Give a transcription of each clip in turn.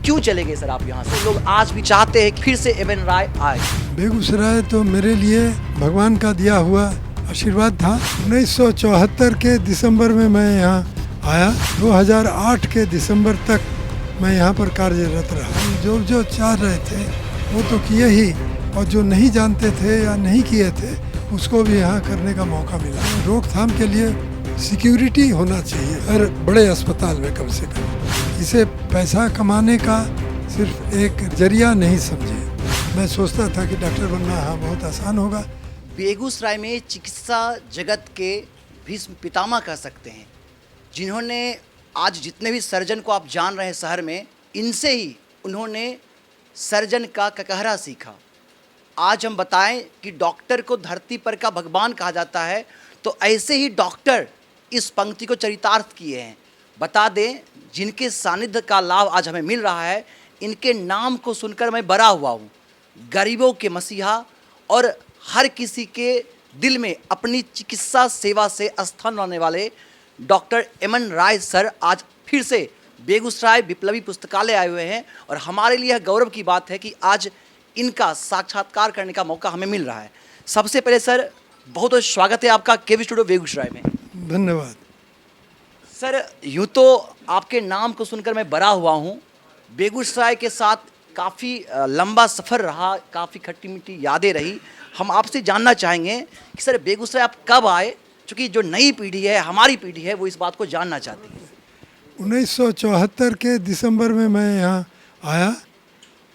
क्यों चले गए सर आप यहाँ से? लोग आज भी चाहते हैं कि फिर से एम एन राय आए। बेगूसराय तो मेरे लिए भगवान का दिया हुआ आशीर्वाद था। 1974 के दिसंबर में मैं यहाँ आया। 2008 के दिसंबर तक मैं यहाँ पर कार्यरत रहा। जो चाह रहे थे वो तो किए ही, और जो नहीं जानते थे या नहीं किए थे उसको भी यहाँ करने का मौका मिला। रोकथाम के लिए सिक्योरिटी होना चाहिए हर बड़े अस्पताल में कम से कम। इसे पैसा कमाने का सिर्फ एक जरिया नहीं समझे। मैं सोचता था कि डॉक्टर बनना हाँ बहुत आसान होगा। बेगूसराय में चिकित्सा जगत के भीष्म पितामह कह सकते हैं, जिन्होंने आज जितने भी सर्जन को आप जान रहे हैं शहर में, इनसे ही उन्होंने सर्जन का ककहरा सीखा। आज हम बताएं कि डॉक्टर को धरती पर का भगवान कहा जाता है, तो ऐसे ही डॉक्टर इस पंक्ति को चरितार्थ किए हैं। बता दें, जिनके सानिध्य का लाभ आज हमें मिल रहा है, इनके नाम को सुनकर मैं बड़ा हुआ हूँ। गरीबों के मसीहा और हर किसी के दिल में अपनी चिकित्सा सेवा से स्थान बनाने वाले डॉक्टर एम एन राय सर आज फिर से बेगूसराय विप्लवी पुस्तकालय आए हुए हैं, और हमारे लिए यह गौरव की बात है कि आज इनका साक्षात्कार करने का मौका हमें मिल रहा है। सबसे पहले सर बहुत बहुत स्वागत है आपका केवी स्टूडियो बेगूसराय में। धन्यवाद सर। यूँ तो आपके नाम को सुनकर मैं बड़ा हुआ हूँ। बेगूसराय के साथ काफ़ी लंबा सफ़र रहा, काफ़ी खट्टी मीठी यादें रही। हम आपसे जानना चाहेंगे कि सर बेगूसराय आप कब आए, क्योंकि जो नई पीढ़ी है, हमारी पीढ़ी है, वो इस बात को जानना चाहती है। 1974 के दिसंबर में मैं यहाँ आया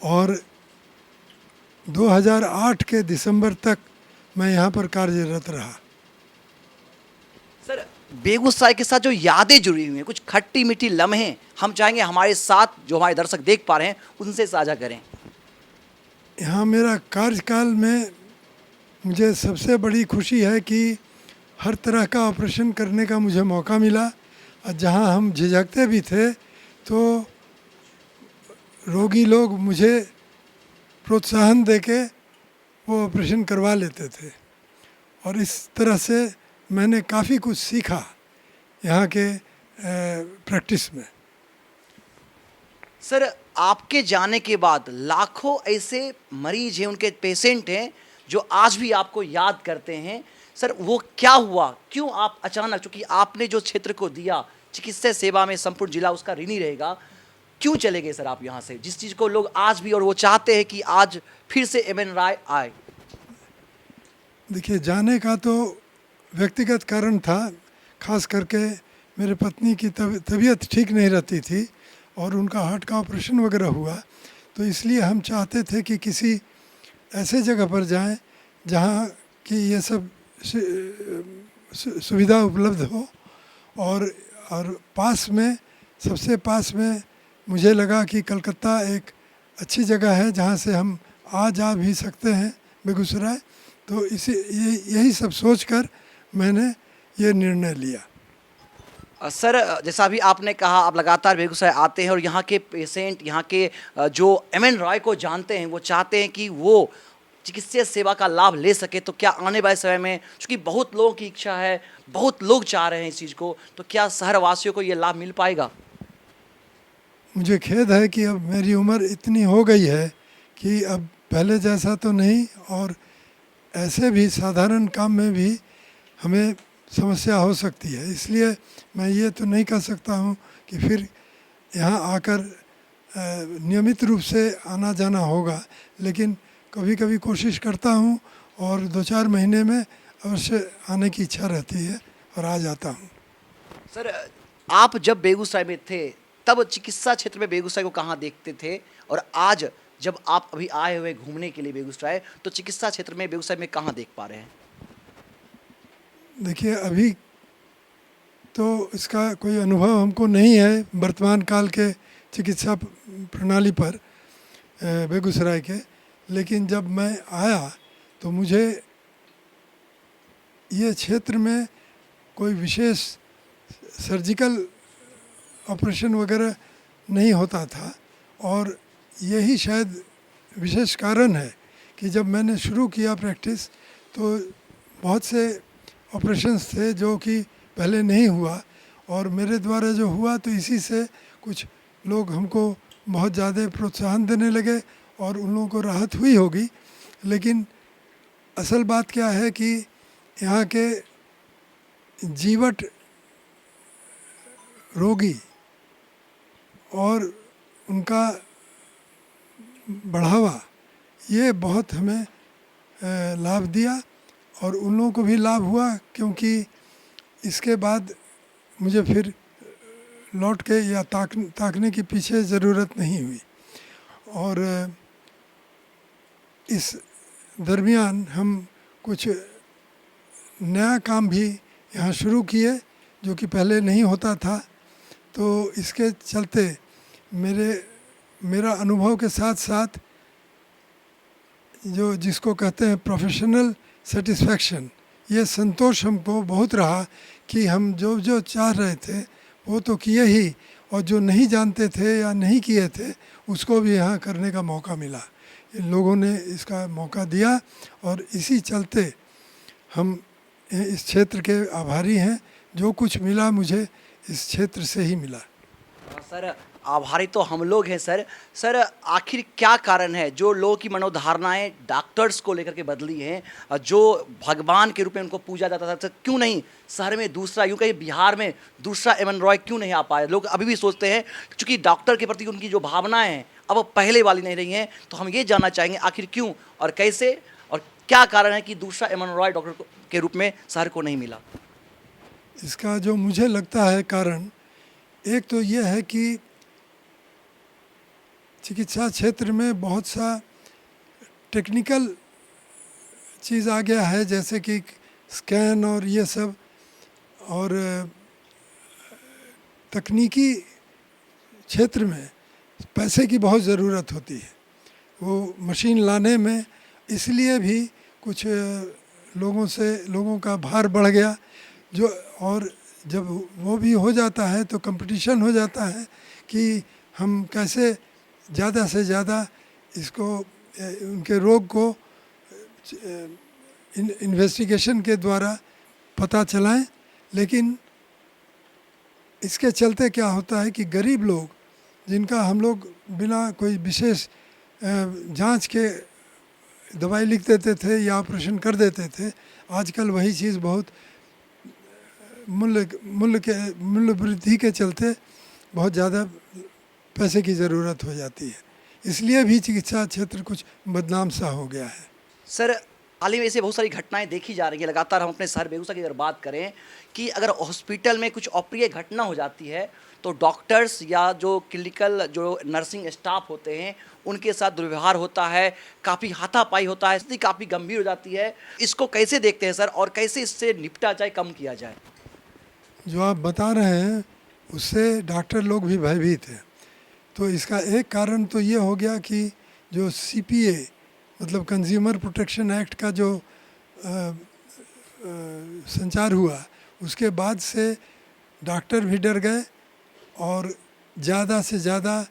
और 2008 के दिसंबर तक मैं यहाँ पर कार्यरत रहा। सर बेगूसराय के साथ जो यादें जुड़ी हुई हैं, कुछ खट्टी मीठी लम्हे हम चाहेंगे हमारे साथ जो हमारे दर्शक देख पा रहे हैं उनसे साझा करें। यहाँ मेरा कार्यकाल में मुझे सबसे बड़ी खुशी है कि हर तरह का ऑपरेशन करने का मुझे मौका मिला, और जहाँ हम झिझकते भी थे तो रोगी लोग मुझे प्रोत्साहन देके वो ऑपरेशन करवा लेते थे, और इस तरह से मैंने काफ़ी कुछ सीखा यहाँ के प्रैक्टिस में। सर आपके जाने के बाद लाखों ऐसे मरीज हैं, उनके पेशेंट हैं जो आज भी आपको याद करते हैं। सर वो क्या हुआ, क्यों आप अचानक, चूँकि आपने जो क्षेत्र को दिया चिकित्सा सेवा में, संपूर्ण जिला उसका ऋणी रहेगा, क्यों चले गए सर आप यहाँ से, जिस चीज़ को लोग आज भी और वो चाहते हैं कि आज फिर से एम एन राय आए? देखिए, जाने का तो व्यक्तिगत कारण था। खास करके मेरे पत्नी की तबीयत ठीक नहीं रहती थी और उनका हार्ट का ऑपरेशन वगैरह हुआ, तो इसलिए हम चाहते थे कि किसी ऐसे जगह पर जाएं जहां कि ये सब सुविधा उपलब्ध हो। और पास में, सबसे पास में मुझे लगा कि कलकत्ता एक अच्छी जगह है जहां से हम आ जा भी सकते हैं बेगूसराय। तो यही सब सोचकर मैंने ये निर्णय लिया। सर जैसा अभी आपने कहा, आप लगातार बेगूसराय आते हैं और यहाँ के पेशेंट, यहाँ के जो एम एन राय को जानते हैं, वो चाहते हैं कि वो चिकित्सा सेवा का लाभ ले सके। तो क्या आने वाले समय में, क्योंकि बहुत लोगों की इच्छा है, बहुत लोग चाह रहे हैं इस चीज़ को, तो क्या शहरवासियों को ये लाभ मिल पाएगा? मुझे खेद है कि अब मेरी उम्र इतनी हो गई है कि अब पहले जैसा तो नहीं, और ऐसे भी साधारण काम में भी हमें समस्या हो सकती है। इसलिए मैं ये तो नहीं कह सकता हूँ कि फिर यहाँ आकर नियमित रूप से आना जाना होगा, लेकिन कभी कभी कोशिश करता हूँ और 2-4 महीने में अवश्य आने की इच्छा रहती है और आ जाता हूँ। सर आप जब बेगूसराय में थे तब चिकित्सा क्षेत्र में बेगूसराय को कहाँ देखते थे, और आज जब आप अभी आए हुए घूमने के लिए बेगूसराय, तो चिकित्सा क्षेत्र में बेगूसराय में कहाँ देख पा रहे हैं? देखिए, अभी तो इसका कोई अनुभव हमको नहीं है वर्तमान काल के चिकित्सा प्रणाली पर बेगूसराय के, लेकिन जब मैं आया तो मुझे ये क्षेत्र में कोई विशेष सर्जिकल ऑपरेशन वगैरह नहीं होता था, और यही शायद विशेष कारण है कि जब मैंने शुरू किया प्रैक्टिस तो बहुत से ऑपरेशंस थे जो कि पहले नहीं हुआ, और मेरे द्वारा जो हुआ तो इसी से कुछ लोग हमको बहुत ज़्यादा प्रोत्साहन देने लगे और उन लोगों को राहत हुई होगी। लेकिन असल बात क्या है कि यहाँ के जीवट रोगी और उनका बढ़ावा ये बहुत हमें लाभ दिया और उन लोगों को भी लाभ हुआ, क्योंकि इसके बाद मुझे फिर लौट के या ताकने के पीछे ज़रूरत नहीं हुई। और इस दरमियान हम कुछ नया काम भी यहाँ शुरू किए जो कि पहले नहीं होता था। तो इसके चलते मेरा अनुभव के साथ साथ जो जिसको कहते हैं प्रोफेशनल सेटिस्फैक्शन, ये संतोष हमको बहुत रहा कि हम जो जो चाह रहे थे वो तो किए ही, और जो नहीं जानते थे या नहीं किए थे उसको भी यहाँ करने का मौका मिला। इन लोगों ने इसका मौका दिया और इसी चलते हम इस क्षेत्र के आभारी हैं। जो कुछ मिला मुझे इस क्षेत्र से ही मिला। सर आभारी तो हम लोग हैं सर। सर आखिर क्या कारण है जो लोगों की मनोधारणाएं डॉक्टर्स को लेकर के बदली हैं, जो भगवान के रूप में उनको पूजा जाता था, सर क्यों नहीं शहर में दूसरा, यूँ कहीं बिहार में दूसरा एमएन रॉय क्यों नहीं आ पाए? लोग अभी भी सोचते हैं क्योंकि डॉक्टर के प्रति उनकी जो भावनाएं हैं अब वो पहले वाली नहीं रही हैं। तो हम ये जानना चाहेंगे आखिर क्यों और कैसे और क्या कारण है कि दूसरा एमएन रॉय डॉक्टर के रूप में शहर को नहीं मिला? इसका जो मुझे लगता है कारण, एक तो ये है कि चिकित्सा क्षेत्र में बहुत सा टेक्निकल चीज़ आ गया है, जैसे कि स्कैन और ये सब, और तकनीकी क्षेत्र में पैसे की बहुत ज़रूरत होती है वो मशीन लाने में। इसलिए भी कुछ लोगों का भार बढ़ गया जो, और जब वो भी हो जाता है तो कंपटीशन हो जाता है कि हम कैसे ज़्यादा से ज़्यादा इसको उनके रोग को इन्वेस्टिगेशन के द्वारा पता चलाएं। लेकिन इसके चलते क्या होता है कि गरीब लोग जिनका हम लोग बिना कोई विशेष जांच के दवाई लिख देते थे या ऑपरेशन कर देते थे, आजकल वही चीज़ बहुत मूल्य वृद्धि के चलते बहुत ज़्यादा पैसे की ज़रूरत हो जाती है। इसलिए भी चिकित्सा क्षेत्र कुछ बदनाम सा हो गया है। सर हाल ही में ऐसे बहुत सारी घटनाएं देखी जा रही हैं लगातार। हम अपने शहर बेगूसराय की अगर बात करें कि अगर हॉस्पिटल में कुछ अप्रिय घटना हो जाती है तो डॉक्टर्स या जो क्लिनिकल जो नर्सिंग स्टाफ होते हैं उनके साथ दुर्व्यवहार होता है, काफ़ी हाथापाई होता है, स्थिति काफ़ी गंभीर हो जाती है। इसको कैसे देखते हैं सर और कैसे इससे निपटा जाए, कम किया जाए? जो आप बता रहे हैं उससे डॉक्टर लोग भी भयभीत हैं। तो इसका एक कारण तो ये हो गया कि जो CPA मतलब कंज्यूमर प्रोटेक्शन एक्ट का जो संचार हुआ उसके बाद से डॉक्टर भी डर गए और ज़्यादा से ज़्यादा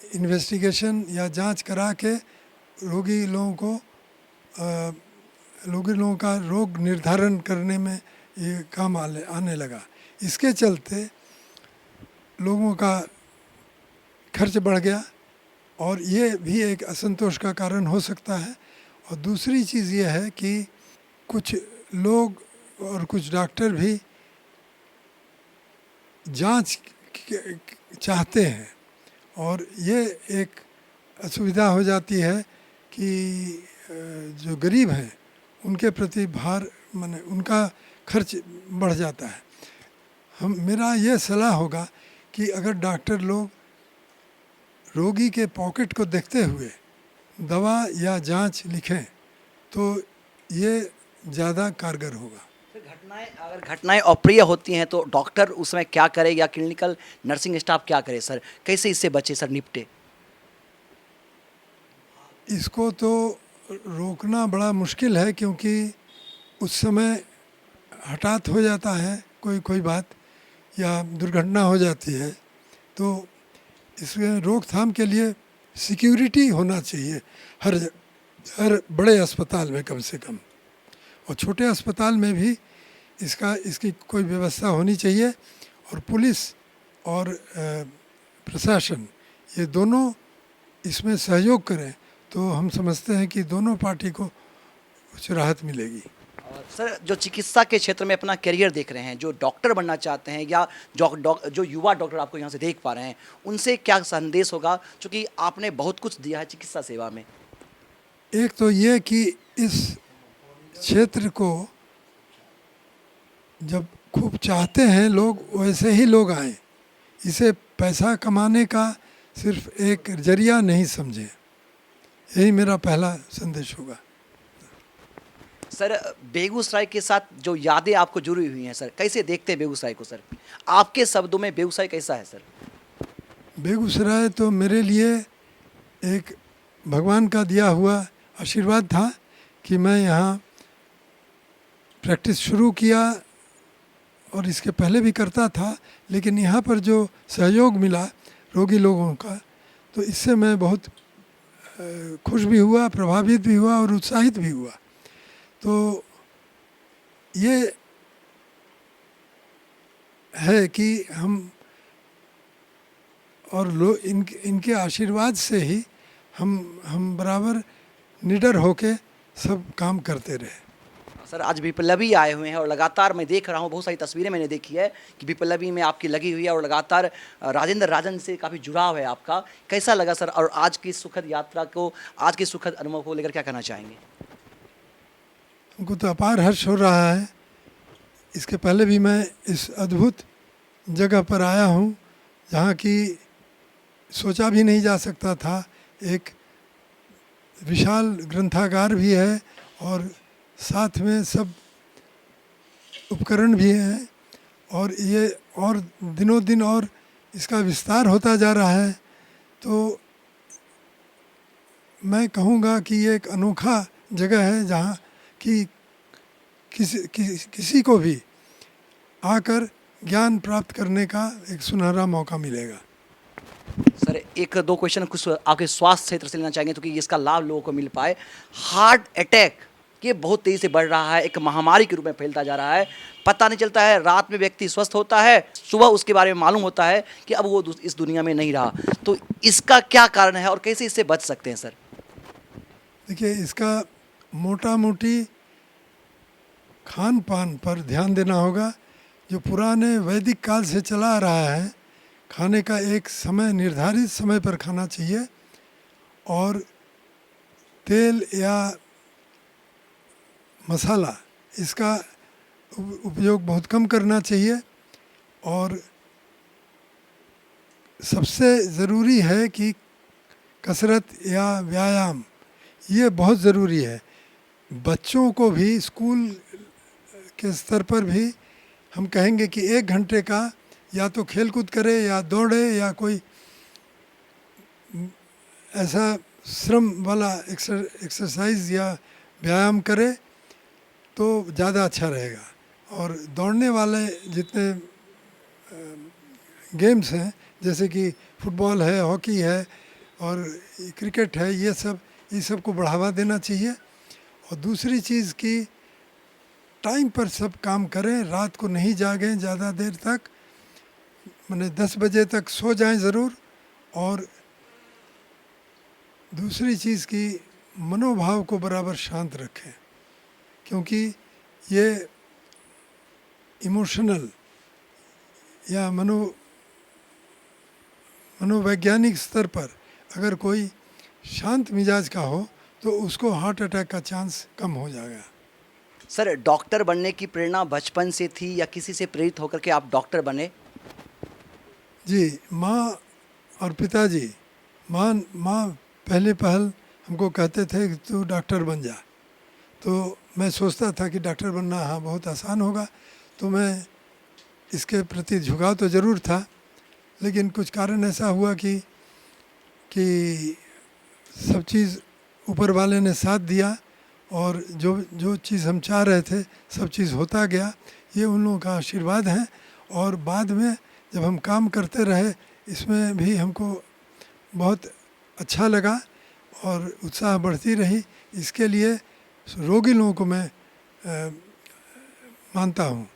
इन्वेस्टिगेशन या जांच करा के रोगी लोगों का रोग निर्धारण करने में ये काम आने लगा। इसके चलते लोगों का खर्च बढ़ गया और ये भी एक असंतोष का कारण हो सकता है। और दूसरी चीज़ ये है कि कुछ लोग और कुछ डॉक्टर भी जांच चाहते हैं और ये एक असुविधा हो जाती है कि जो गरीब हैं उनके प्रति भार माने उनका खर्च बढ़ जाता है। मेरा ये सलाह होगा कि अगर डॉक्टर लोग रोगी के पॉकेट को देखते हुए दवा या जांच लिखें तो ये ज़्यादा कारगर होगा। अगर घटनाएं अप्रिय होती हैं तो डॉक्टर उस समय क्या करे या क्लिनिकल नर्सिंग स्टाफ क्या करे सर, कैसे इससे बचे सर, निपटे? इसको तो रोकना बड़ा मुश्किल है क्योंकि उस समय हठात हो जाता है कोई बात या दुर्घटना हो जाती है। तो इसमें रोकथाम के लिए सिक्योरिटी होना चाहिए हर बड़े अस्पताल में कम से कम, और छोटे अस्पताल में भी इसकी कोई व्यवस्था होनी चाहिए। और पुलिस और प्रशासन ये दोनों इसमें सहयोग करें तो हम समझते हैं कि दोनों पार्टी को कुछ राहत मिलेगी। और सर, जो चिकित्सा के क्षेत्र में अपना करियर देख रहे हैं, जो डॉक्टर बनना चाहते हैं या जो युवा डॉक्टर आपको यहाँ से देख पा रहे हैं, उनसे क्या संदेश होगा, क्योंकि आपने बहुत कुछ दिया है चिकित्सा सेवा में? एक तो ये कि इस क्षेत्र को जब खूब चाहते हैं लोग, वैसे ही लोग आएं। इसे पैसा कमाने का सिर्फ एक जरिया नहीं समझें। यही मेरा पहला संदेश होगा। सर, बेगूसराय के साथ जो यादें आपको जुड़ी हुई हैं सर, कैसे देखते हैं बेगूसराय को सर? आपके शब्दों में बेगूसराय कैसा है सर? बेगूसराय तो मेरे लिए एक भगवान का दिया हुआ आशीर्वाद था कि मैं यहाँ प्रैक्टिस शुरू किया और इसके पहले भी करता था, लेकिन यहाँ पर जो सहयोग मिला रोगी लोगों का, तो इससे मैं बहुत खुश भी हुआ, प्रभावित भी हुआ और उत्साहित भी हुआ। तो ये है कि हम और इनके आशीर्वाद से ही हम बराबर निडर होके सब काम करते रहे। सर, आज विप्लवी आए हुए हैं और लगातार मैं देख रहा हूँ, बहुत सारी तस्वीरें मैंने देखी है कि विप्लवी में आपकी लगी हुई है और लगातार राजेंद्र राजन से काफ़ी जुड़ाव है आपका। कैसा लगा सर, और आज की सुखद यात्रा को, आज के सुखद अनुभव को लेकर क्या कहना चाहेंगे? हमको तो अपार हर्ष हो रहा है। इसके पहले भी मैं इस अद्भुत जगह पर आया हूँ जहाँ की सोचा भी नहीं जा सकता था। एक विशाल ग्रंथागार भी है और साथ में सब उपकरण भी हैं, और ये और दिनों दिन और इसका विस्तार होता जा रहा है। तो मैं कहूँगा कि ये एक अनोखा जगह है जहाँ कि किसी को भी आकर ज्ञान प्राप्त करने का एक सुनहरा मौका मिलेगा। सर, एक दो क्वेश्चन कुछ आपके स्वास्थ्य क्षेत्र से लेना चाहेंगे, क्योंकि इसका लाभ लोगों को मिल पाए। हार्ट अटैक ये बहुत तेज़ी से बढ़ रहा है, एक महामारी के रूप में फैलता जा रहा है। पता नहीं चलता है, रात में व्यक्ति स्वस्थ होता है, सुबह उसके बारे में मालूम होता है कि अब वो इस दुनिया में नहीं रहा। तो इसका क्या कारण है और कैसे इससे बच सकते हैं सर? देखिए, इसका मोटा मोटी खान पान पर ध्यान देना होगा। जो पुराने वैदिक काल से चला आ रहा है, खाने का एक समय, निर्धारित समय पर खाना चाहिए, और तेल या मसाला इसका उपयोग बहुत कम करना चाहिए। और सबसे ज़रूरी है कि कसरत या व्यायाम, ये बहुत ज़रूरी है। बच्चों को भी स्कूल के स्तर पर भी हम कहेंगे कि 1 घंटे का या तो खेल कूद करे या दौड़े या कोई ऐसा श्रम वाला एक्सरसाइज या व्यायाम करे तो ज़्यादा अच्छा रहेगा। और दौड़ने वाले जितने गेम्स हैं, जैसे कि फुटबॉल है, हॉकी है और क्रिकेट है, ये सब को बढ़ावा देना चाहिए। और दूसरी चीज़ कि टाइम पर सब काम करें, रात को नहीं जागें ज़्यादा देर तक, माने 10 बजे तक सो जाएं ज़रूर। और दूसरी चीज़ कि मनोभाव को बराबर शांत रखें, क्योंकि ये इमोशनल या मनोवैज्ञानिक स्तर पर अगर कोई शांत मिजाज का हो तो उसको हार्ट अटैक का चांस कम हो जाएगा। सर, डॉक्टर बनने की प्रेरणा बचपन से थी या किसी से प्रेरित होकर के आप डॉक्टर बने? जी, माँ और पिताजी। माँ पहले पहल हमको कहते थे कि तू डॉक्टर बन जा, तो मैं सोचता था कि डॉक्टर बनना हाँ बहुत आसान होगा, तो मैं इसके प्रति झुकाव तो ज़रूर था। लेकिन कुछ कारण ऐसा हुआ कि सब चीज़ ऊपर वाले ने साथ दिया और जो चीज़ हम चाह रहे थे सब चीज़ होता गया। ये उन लोगों का आशीर्वाद है। और बाद में जब हम काम करते रहे, इसमें भी हमको बहुत अच्छा लगा और उत्साह बढ़ती रही। इसके लिए रोगी लोगों को मैं मानता हूँ।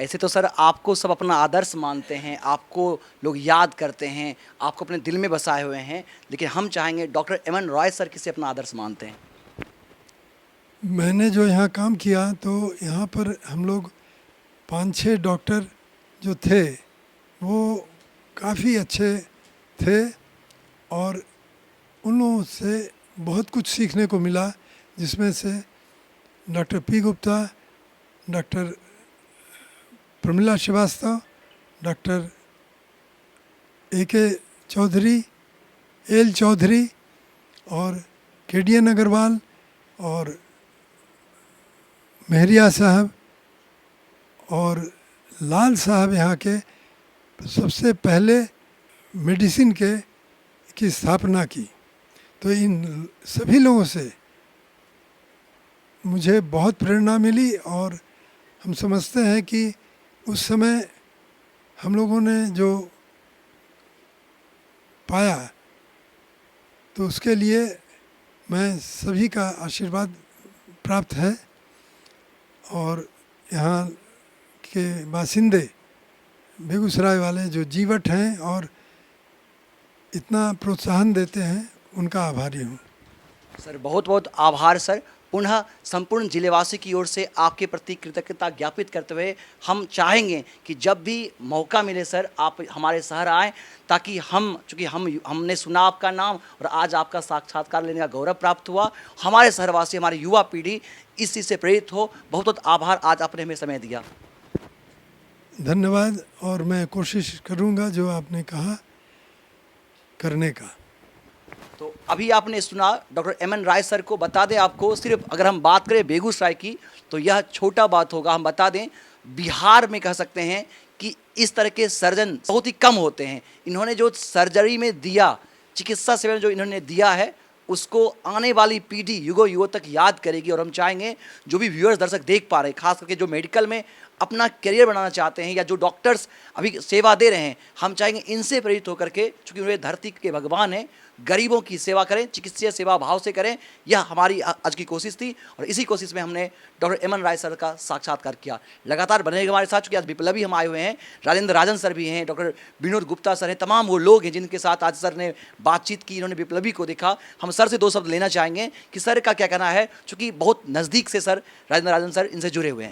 ऐसे तो सर आपको सब अपना आदर्श मानते हैं, आपको लोग याद करते हैं, आपको अपने दिल में बसाए हुए हैं, लेकिन हम चाहेंगे डॉक्टर एमएन रॉय सर किसे अपना आदर्श मानते हैं? मैंने जो यहाँ काम किया तो यहाँ पर हम लोग 5-6 डॉक्टर जो थे वो काफ़ी अच्छे थे और उन लोगों से बहुत कुछ सीखने को मिला, जिसमें से doctor P Gupta, doctor Pramila Srivastava, doctor A K. Chaudhary, L Chaudhary और के.डी.एन. अग्रवाल और मेहरिया साहब और लाल साहब यहाँ के सबसे पहले मेडिसिन की स्थापना की। तो इन सभी लोगों से मुझे बहुत प्रेरणा मिली और हम समझते हैं कि उस समय हम लोगों ने जो पाया तो उसके लिए मैं सभी का आशीर्वाद प्राप्त है। और यहाँ के बासिंदे बेगूसराय वाले जो जीवट हैं और इतना प्रोत्साहन देते हैं, उनका आभारी हूँ। सर बहुत बहुत आभार सर। पुनः संपूर्ण जिलेवासी की ओर से आपके प्रति कृतज्ञता ज्ञापित करते हुए हम चाहेंगे कि जब भी मौका मिले सर आप हमारे शहर आएँ, ताकि चूँकि हमने सुना आपका नाम और आज आपका साक्षात्कार लेने का गौरव प्राप्त हुआ, हमारे शहरवासी, हमारी युवा पीढ़ी इस चीज़ से प्रेरित हो। बहुत बहुत आभार, आज आपने हमें समय दिया। धन्यवाद। और मैं कोशिश करूँगा जो आपने कहा करने का। तो अभी आपने सुना डॉक्टर एमएन रॉय सर को। बता दें आपको, सिर्फ अगर हम बात करें बेगूसराय की तो यह छोटा बात होगा। हम बता दें बिहार में कह सकते हैं कि इस तरह के सर्जन बहुत ही कम होते हैं। इन्होंने जो सर्जरी में दिया, चिकित्सा सेवा में जो इन्होंने दिया है, उसको आने वाली पीढ़ी युगों युगों तक याद करेगी। और हम चाहेंगे जो भी व्यूअर्स दर्शक देख पा रहे हैं, खास करके जो मेडिकल में अपना करियर बनाना चाहते हैं या जो डॉक्टर्स अभी सेवा दे रहे हैं, हम चाहेंगे इनसे प्रेरित होकर के, चूँकि वे धरती के भगवान हैं, गरीबों की सेवा करें, चिकित्सीय सेवा भाव से करें। यह हमारी आज की कोशिश थी और इसी कोशिश में हमने डॉक्टर एमएन रॉय सर का साक्षात्कार किया। लगातार बने हमारे साथ, चूँकि आज विप्लवी हम आए हुए हैं, राजेंद्र राजन सर भी हैं, डॉक्टर विनोद गुप्ता सर हैं, तमाम वो लोग हैं जिनके साथ आज सर ने बातचीत की, इन्होंने विप्लवी को देखा। हम सर से 2 शब्द लेना चाहेंगे कि सर का क्या कहना है, चूँकि बहुत नज़दीक से सर राजेंद्र राजन सर इनसे जुड़े हुए हैं।